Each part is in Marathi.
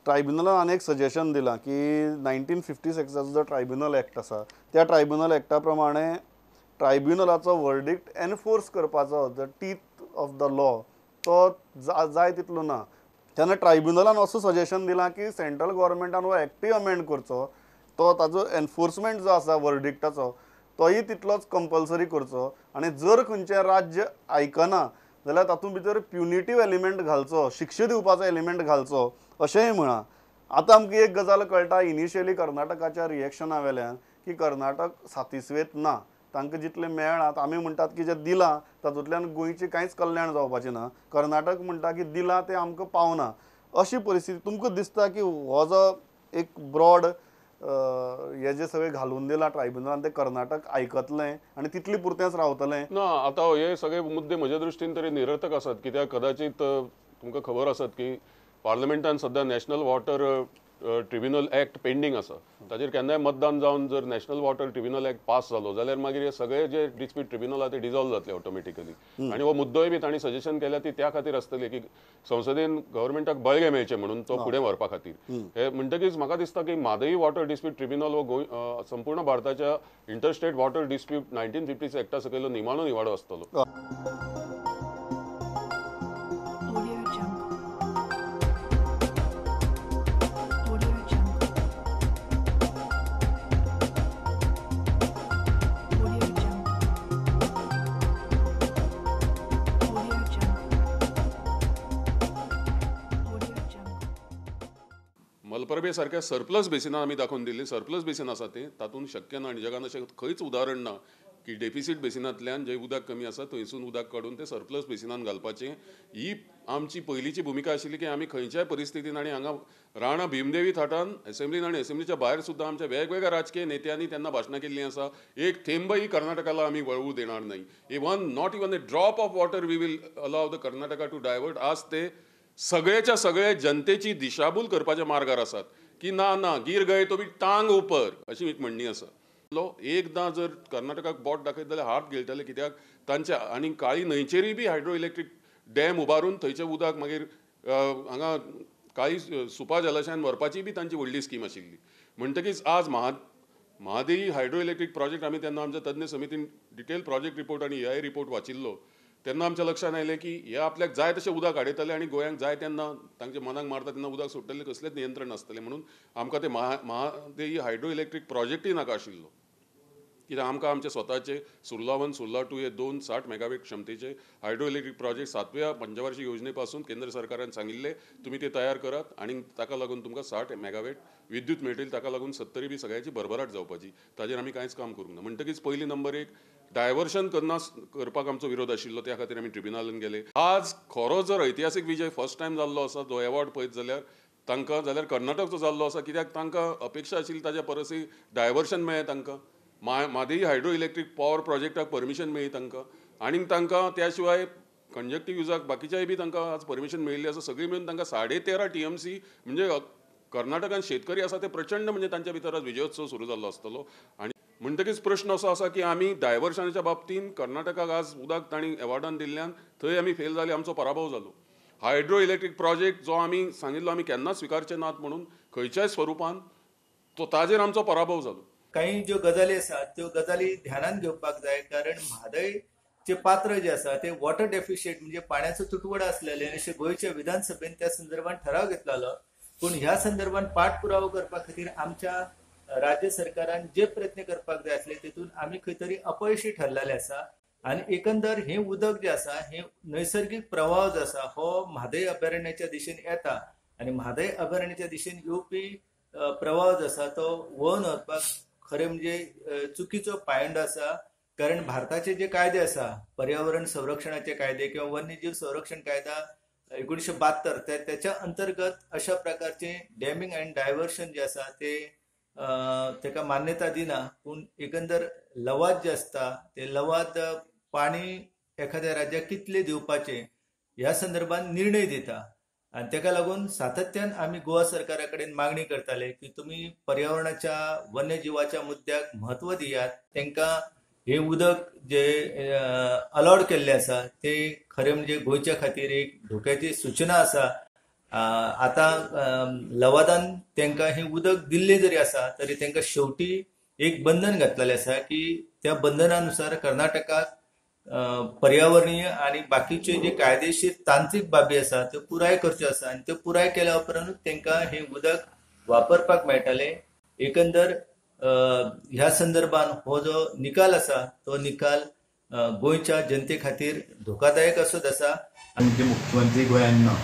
ट्रायब्युनलान आनी एक सजेशन दिलां की 1956 जो ट्रायब्युनल एक्ट आसा त्या ट्रायब्युनल एक्टा प्रमाणे ट्रायब्युनलाचो वर्डिक्ट एनफोर्स करपाचो the teeth of the law तो जाय तितलो ना. तेन्ना ट्रायब्युनलान असो सजेशन दिलां की सेंट्रल गव्हर्मेंटान हो एक्टूय अमेंड करचो, तो ताजो एनफोर्समेंट जो आसा वर्डिक्टाचो तोय तितलोच कंपल्सरी करचो आनी जर खंयचें राज्य आयकना जाल्यार तातूंत भितर प्युनिटीव एलिमेंट घालचो, शिक्षा दिवपाचो एलिमेंट घालचो अशेंय म्हणा. आतां आमकां एक गजाल कळटा इनिशियली कर्नाटकाच्या रिएक्शना वेल्यान की कर्नाटक सातिस्वेत ना, तांकां जितलें मेळनात. आमी म्हणटात की जें दिलां तातूंतल्यान गोंयचें कांयच कल्याण जावपाचें ना, कर्नाटक म्हणटा की दिलां तें आमकां पावना. अशी परिस्थिती तुमकां दिसता की हो जो एक ब्रॉड हे जे सगळे घालून दिलां ट्रायब्युनलान ते कर्नाटक आयकतलें आनी तितले पुरतेंच रावतलें? ना, आतां हे सगळे मुद्दे म्हज्या दृश्टीन तरी निरर्थक आसात. कित्याक कदाचित तुमकां खबर आसत की पार्लमेंटान सध्या national water tribunal act pending आसा. ताचेर केन्नाय मतदान जावन जर national water tribunal act pass जालो जाल्यार मागीर हे सगळे जे डिस्प्यूट ट्रिब्युनल आहा ते डिजॉल्व जातले ऑटोमॅटिकली. आनी हो मुद्दोय बी तांणी सजेशन केल्या ती त्या खातीर आसतली की संसदेन गव्हर्मेंटाक बळगें मेळचें म्हणून तो फुडें व्हरपा खातीर. हे म्हणटकीच म्हाका दिसता की म्हादई वॉटर डिस्प्यूट ट्रिब्युनल हो गोंय संपूर्ण भारताच्या इंटरस्टेट वॉटर डिस्प्यूट 1956 एक्टा सकयलो निमाणो निवाडो आसतलो. मलप्रभे सारख्या सरप्लस बेसिनान आमी दाखोवन दिल्ली. सरप्लस बेसीन आसा तें तातूंत शक्य ना आनी जगान अशें खंयच उदाहरण ना की डेफिसीट बेसिनांतल्यान जे उदक कमी आसा थंयसून उदक काडून ते सरप्लस बेसिनान घालपाचें. ही आमची पयलींची भुमिका आशिल्ली की आमी खंयच्याय परिस्थितीन आनी हांगा राणा भीमदेवी थाटान एसेंब्लीन आनी एसेंब्लीच्या भायर सुद्दां आमच्या वेगवेगळ्या राजकीय नेत्यांनी तेन्ना भाशणां केल्लीं आसा. एक थेंबही कर्नाटकाला आमी वळवू देणार नाही. Not even a drop of water we will allow the Karnataka to divert. आज ते सगळेच्या सगळे जनतेची दिशाभूल करपाच्या मार्गार आसात की ना ना गिर गये तो भी टांग ऊपर अशी एक म्हणणी आसा. एकदां जर कर्नाटकाक बोट दाखयत जाल्यार हात गिळटले. कित्याक तांच्या आनी काळी न्हंयचेरूय बी हायड्रो इलेक्ट्रीक डॅम उबारून थंयचें उदक मागीर हांगा काळी सुपा जलाशयान व्हरपाची बी तांची व्हडली स्कीम आशिल्ली. म्हणटकीच आज म्हादई हायड्रो इलेक्ट्रीक प्रोजेक्ट आमी तेन्ना आमच्या तज्ञ समितीन डिटेल प्रोजेक्ट रिपोर्ट आनी EIA रिपोर्ट वाचिल्लो तेन्ना आमच्या लक्षात आयलें की हे आपल्याक जाय तशें उदक हाडयतले आनी गोंयांक जाय तेन्ना तांच्या मनाक मारता तेन्ना उदक सोडटले कसलेंच नियंत्रण नासतलें. म्हणून आमकां ते म्हादई हायड्रो इलेक्ट्रीक प्रोजेक्टूय नाका आशिल्लो. कित्याक आमकां आमचे स्वताचे सुर्ला 1 सुर्ला 2 हे 2 60 मेगावेट क्षमतेचे हायड्रो इलेक्ट्रीक प्रोजेक्ट 7व्या पंचवार्षिक योजने पासून केंद्र सरकारान सांगिल्ले तुमी ते तयार करात आनी ताका लागून तुमकां 60 मेगावेट विद्युत मेळटली. ताका लागून 70 बी सगळ्याची भरभराट जावपाची. ताजेर आमी कांयच काम करूंक ना. म्हणटकीच पयली नंबर 1 डायवर्शन करपाक आमचो विरोध आशिल्लो. त्या खातीर आमी ट्रिब्युनलान गेले. आज खरो जर ऐतिहासीक विजय फर्स्ट टायम जाल्लो आसा जो एवॉर्ड पळयत जाल्यार तांकां जाल्यार कर्नाटकचो जाल्लो आसा. कित्याक तांकां अपेक्षा आशिल्ली ताच्या परसय डायवर्शन मेळ्ळें तांकां. Mhadei hydro electric power प्रोजेक्टाक permission मेळ्ळी तांकां आनी तांकां त्या शिवाय कंजक्टीव युजाक बाकीच्याय बी तांकां आज परमिशन मेळिल्ली आसा. सगळी मेळून तांकां 13.5 TMC म्हणजे कर्नाटकान शेतकरी आसा ते प्रचंड म्हणजे तांच्या भितर आज विजयोत्सव सुरू जाल्लो आसतलो. आनी म्हणटकीच प्रश्न असो आसा की आमी डायवर्शनाच्या बाबतीन कर्नाटकाक आज उदक तांणी एवॉर्डान दिल्ल्यान थंय आमी फेल जाले. आमचो पराभव जालो. हायड्रो इलेक्ट्रीक प्रोजेक्ट जो आमी सांगिल्लो आमी केन्नाच स्विकारचे नात म्हणून खंयच्याय स्वरुपान तो ताजेर आमचो पराभव जालो. काही ज्यो गजाली आसात त्यो गजाली ध्यानान घेवपाक जाय. कारण म्हादयचे पात्र जे आसा ते वॉटर डेफिशियंट म्हणजे पाण्याचो तुटवडा असलेले अशें गोंयच्या विधानसभेन त्या संदर्भात ठराव घेतलेलो. पूण ह्या संदर्भात पाठपुरावो करपा खातीर आमच्या राज्य सरकारान जे प्रयत्न करपाक जाय आसले तेतून आमी खंय तरी अपयशी ठरलेले आसा. आनी एकंदर हे उदक जे आसा हे नैसर्गिक प्रवाह जो आसा हो म्हादय अभयारण्याच्या दिशेन येता आनी म्हादय अभयारण्याच्या दिशेन येवपी प्रवाह जो आसा तो वळोवन वचपाक खरें म्हणजे चुकीचो पायंडो आसा. कारण भारताचे जे कायदे आसा पर्यावरण संरक्षणाचे कायदे किंवा वन्यजीव संरक्षण कायदा 1972 त्याच्या अंतर्गत अशा प्रकारचे डॅमिंग अँड डायव्हर्शन जे आसा ते ताका मान्यता दिना. पूण एकंदर लवाद जे असता ते लवाद पाणी एखाद्या राज्याक कितले दिवपाचे ह्या संदर्भात निर्णय दिता. आणि ताका लागून सातत्यान आमी गोवा सरकारा कडेन मागणी करताले की तुम्ही पर्यावरणाच्या वन्यजीवाच्या मुद्द्याक महत्व दियात. तांकां हे उदक जे अलॉट केल्ले आसा ते खरें म्हणजे गोंयच्या खातीर एक धोक्याची सूचना आसा. आता लवादान तांकां हे उदक दिल्ले जरी आसा तरी तांकां शेवटी एक बंधन घातलेलें आसा की त्या बंधनानुसार कर्नाटकाक पर्यावरणीय आणि बाकीचे जे कायदेशीर तांत्रिक बाबी आसा त्यो पुराय करच्यो आसा आणि त्यो पुराय केल्या उपरांत तांकां हे उदक वापरपाक मेळटले. एकंदर ह्या संदर्भात हो जो निकाल आसा तो निकाल गोंयच्या जनते खातीर धोकादायक असोच आसा. आमचे मुख्यमंत्री गोंयांत ना.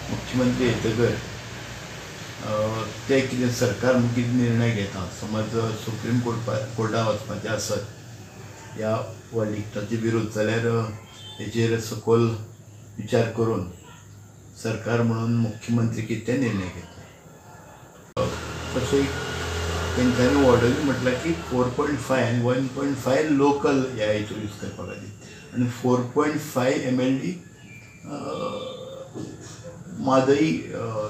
मुख्यमंत्री येतकर ते कितें सरकार कितें निर्णय घेता, समज सुप्रीम कोर्टाक वचपाचें आसत ह्या वर्डिक्टाचे विरोध, जाल्यार हेचेर सखोल विचार करून सरकार म्हणून मुख्यमंत्री कितें निर्णय घेता. तशें तेंच्यांनी ऑर्डरी म्हटल्यार की 4.5 आनी 1.5 लोकल ह्या हेचो यूज करपा खातीर आनी 4.5 MLD मादई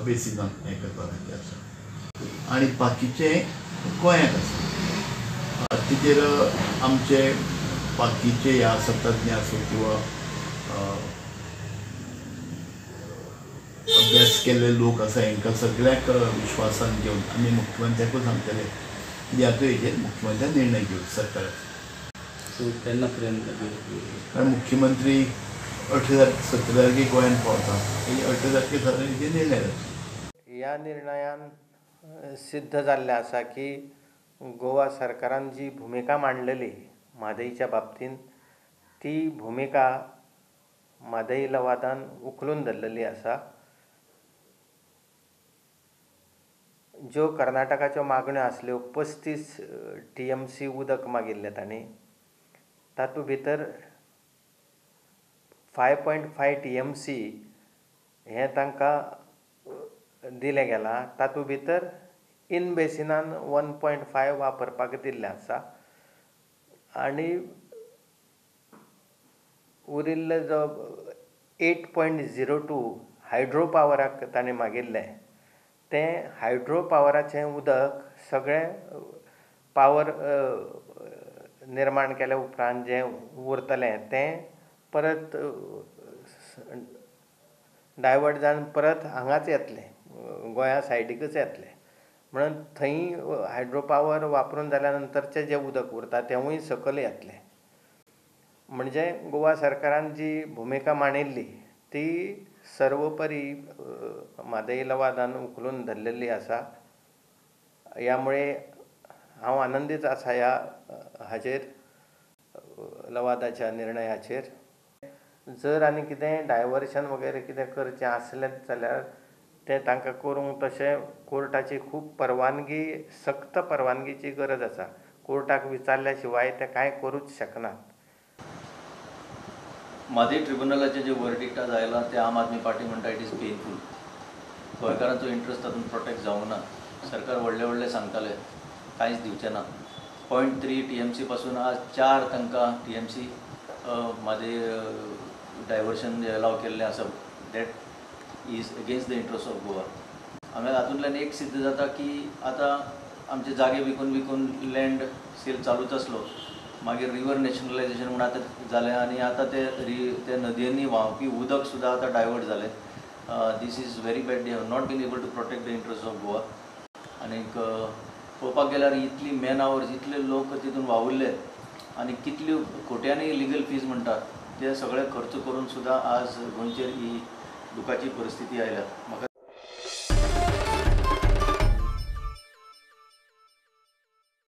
बेसिनाक हें करपा खातीर आसा आनी बाकीचे गोंयांत आसा. तेजेर आमचे बाकीचे ह्या सतज्ञ आसूं किंवा अभ्यास केल्ले लोक आसा हांकां सगळ्याक विश्वासान घेवन आमी मुख्यमंत्र्याकूच सांगतले की हातूंत हेचेर मुख्यमंत्र्यान निर्णय घेवं सरकारान. तेन्ना पर्यंत कारण मुख्यमंत्री 17 तारखेक गोंयांत पावता, 18 तारखेक हेचेर निर्णय जाता. ह्या निर्णयान सिद्ध जाल्लें आसा की गोवा सरकारान जी भुमिका मांडलेली म्हादईच्या बाबतींत ती भुमिका म्हादई लवादान उखलून धरलेली आसा. ज्यो कर्नाटकाच्यो मागण्यो आसल्यो 35 TMC उदक मागिल्लें तांणी, तातूंत भितर 5.5 TMC हें तांकां दिलें गेलां. तातूंत भितर इन बेसिनान 1.5 वापरपाक दिल्लें आसा आनी उरिल्ले जो 8.02 हायड्रो पावराक ताणें मागिल्लें तें हायड्रो पावराचें उदक सगळें पावर निर्माण केल्या उपरांत जें उरतलें तें परत डायवर्ट जावन परत हांगाच येतलें, गोंया सायडीकच येतलें. म्हणून थंय हायड्रो पावर वापरून जाल्या नंतरचें जें उदक उरता तेंवूय सकयल येतलें. म्हणजे गोवा सरकारान जी भुमिका मांडिल्ली ती सर्वोपरी म्हादई लवादान उखलून धरलेली आसा. ह्या मुळे हांव आनंदीत आसा हाचेर, लवादाच्या निर्णयाचेर. जर आनी कितें डायवर्शन वगैरे कितें करचें आसलें जाल्यार तें तांकां करूंक तशें कोर्टाची खूब परवानगी, सक्त परवानगीची गरज आसा. कोर्टाक विचारल्या शिवाय ते कांय करूच शकनात. म्हादई ट्रिब्युनलाचें जें वर्डिक्ट आज आयलां तें आम आदमी पार्टी म्हणटा इट इज पेनफूल. गोंयकारांचो इंट्रस्ट तातूंत प्रोटेक्ट जावंक ना. सरकार व्हडलें सांगतालें कांयच दिवचें ना. 0.3 TMC पासून आज 4 तांकां TMC म्हादई डायवर्शन अलाव केल्लें आसा. That is against the interest of Goa. हांगा हातूंतल्यान एक सिद्ध जाता की आतां आमचे जागे विकून लँड सेल चालूच आसलो, मागीर रिवर नॅशनलायझेशन म्हणून आतां जालें आनी आतां ते नदयांनी व्हांवपी उदक सुद्दां आतां डायवर्ट जालें. This is very bad. They have not been able to protect the interest of Goa. आनीक पळोवपाक गेल्यार इतली मॅन आवर्स, इतले लोक तितून वावुरले आनी कितल्यो कोट्यांनी लिगल फीज म्हणटा ते सगळे खर्च करून सुद्दां आज गोंयचेर ही दुखाची परिस्थिती आयल्या. म्हाका